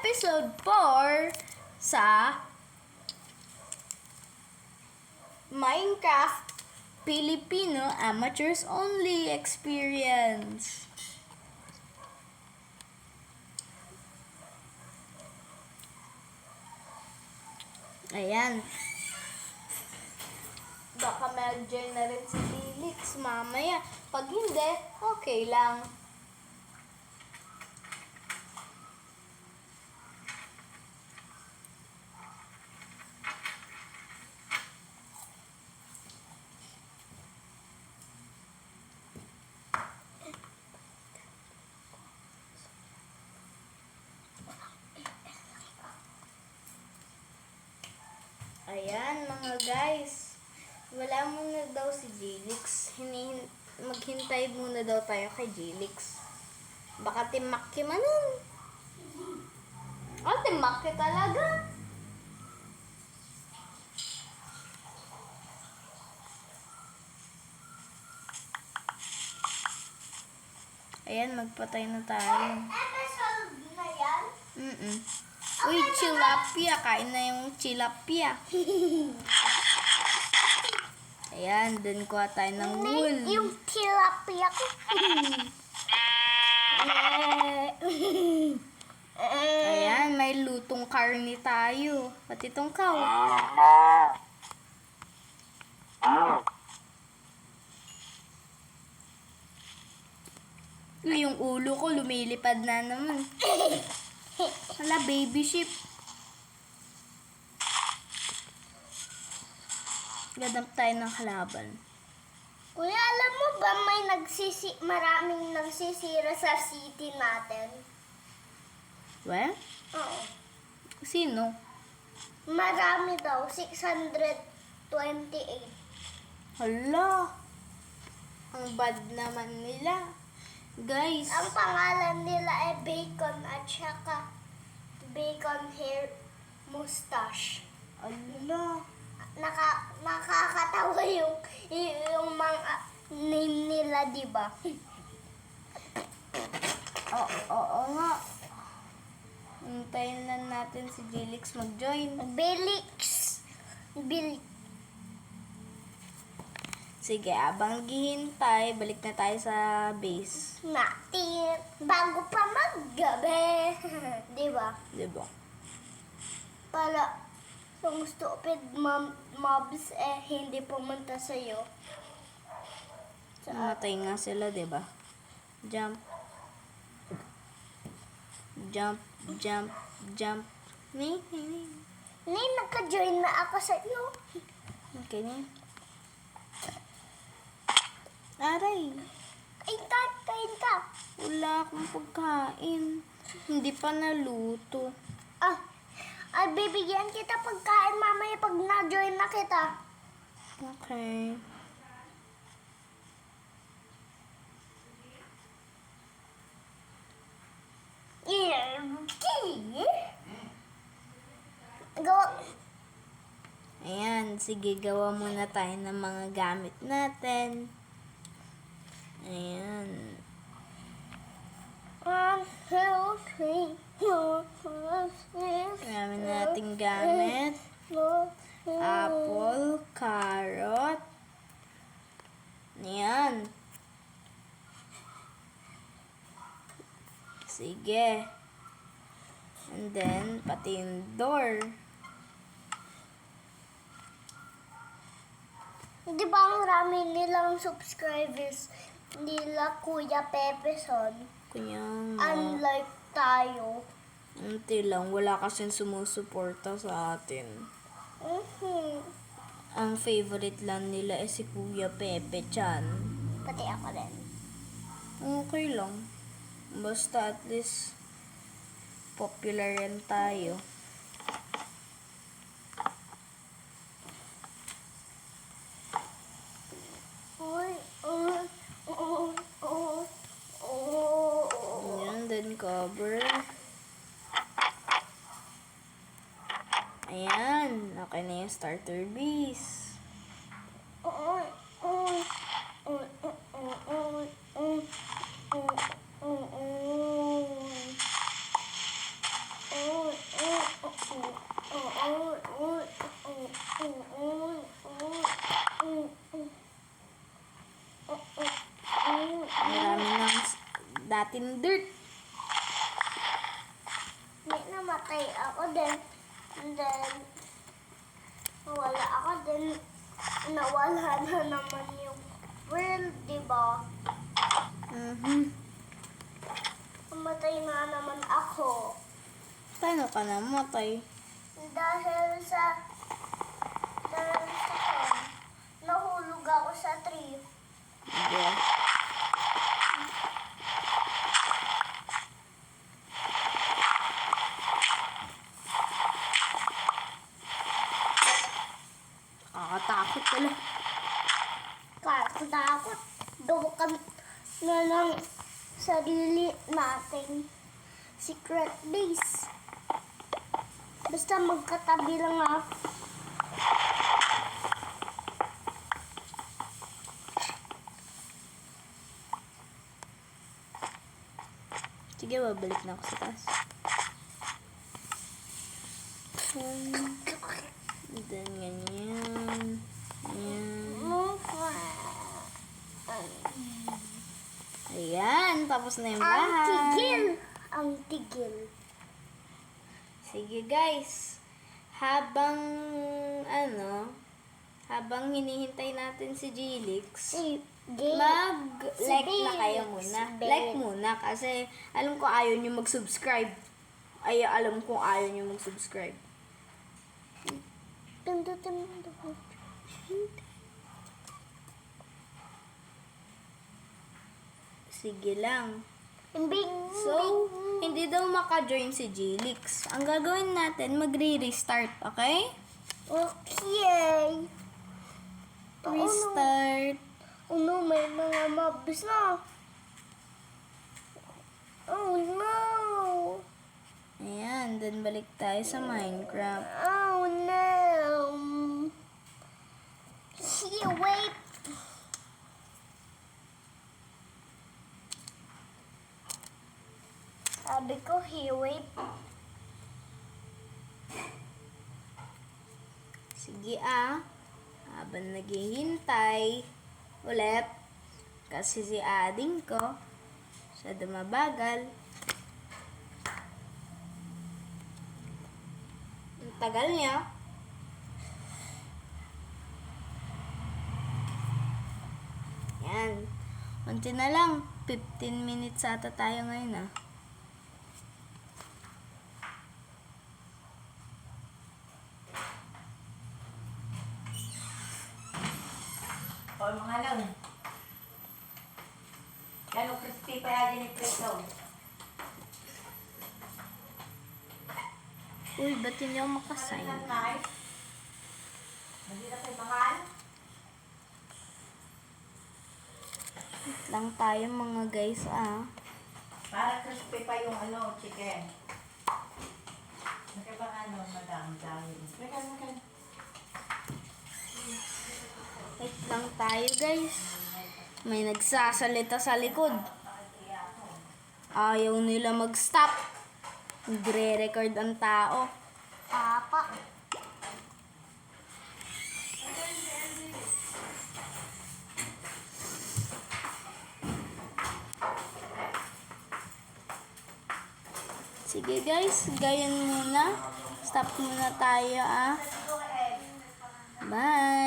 episode 4 sa Minecraft Filipino Amateurs Only Experience. Ayan. Baka mag-join na rin si Felix mamaya. Pag hindi, okay lang. Ayan mga guys, wala muna daw si Jelix. Maghintay muna daw tayo kay Jelix. Baka timaki manan. Oh, timaki talaga. Ayan, magpatay na tayo. Episode na yan? Uy, tilapia. Kain na yung tilapia. Ayan, dun kuha tayo ng wool. Yung tilapia ko. Ayan, may lutong karni tayo. Pati itong cow. Uy, yung ulo ko lumilipad na naman. Hala, baby sheep. Gadamp tayo ng kalaban. Kuya, alam mo ba maraming nagsisira sa city natin? Well, Oo. sino? Marami daw, 628. Hala, ang bad naman nila. Guys, Ang pangalan nila ay Bacon at saka Bacon Hair Mustache. hala. Nakakatawa yung mga name nila, di ba? Oo nga. Hintayin lang natin si Jelix mag-join. Belix. Sige, abang naghihintay, balik na tayo sa base. Natin. Bago pa maggabi. Di ba? Diba? Para yung stupid mobs hindi pumunta sa'yo. Namatay nga sila, diba? Jump. Jump, jump, jump. Ni. Naka-join na ako sa'yo. Okay na. Aray. Kain ka. Wala akong pagkain. Hindi pa naluto. Ay, bibigyan kita pagkain mamaya pag na-join na kita. Okay. Gawa. Ayan, sige, gawa muna tayo ng mga gamit natin. Ayan. 1, 2, 3, 4, 5, 6, Marami nating gamit. Apple, carrot. Ayan. Sige. And then, pati yung door. Di ba ang rami nilang subscribers nila Kuya Pepe Son? Kanya Unlike tayo. unti lang. Wala kasing sumusuporta sa atin. Ang favorite lang nila ay si Kuya Pepe Chan. Pati ako rin. Okay lang. Basta at least popular yan tayo. Ayan, then cover. Ayan, okay na yung starter base. natin dirt. May namatay ako din. And then, nawala ako din. Nawala na naman yung world, di ba? Namatay na naman ako. Paano ka namatay? Dahil sa nahulog ako sa tree. Yeah. Nakakatakot pala. Takot. Dubukan na ng sarili nating secret base. Basta magkatabi lang ah. Sige, babalik na ako sa taas. Then, ganyan. Yan. Ayan, tapos na yung Ang bahay. tigil. Ang tigil. Sige guys, habang hinihintay natin si Jilix, Si Gay. mag-like na kayo Felix. muna. Felix. Like muna kasi alam ko ayaw nyo mag-subscribe. Alam ko ayaw nyo mag-subscribe. Pindutin mo doon. Sige lang. Bing, So, hindi daw maka-join si Jilix. Ang gagawin natin, magre-restart, okay? Okay. Restart. Oh no, may mga mobs na. Oh no. Ayan, then balik tayo sa Minecraft. Oh no. Here, wait. Sabi ko, here, wait. Sige habang naghihintay ulit, kasi si ading ko, siya dumabagal. Ang tagal niya. Yan. Unti na lang. 15 minutes ata tayo ngayon O mga lang. Gano'ng crispy pa yan yung preso. Uy, ba't hindi ako makasign? Nice. Hindi na kayo mahal. Lang tayo mga guys Para crispy pa yung chicken. Nakibang madam, dami. Makan. Wait lang tayo guys. May nagsasalita sa likod. Ayaw nila mag-stop. Nagre-record ang tao. Papa. Sige guys, gayan muna. Stop muna tayo Bye!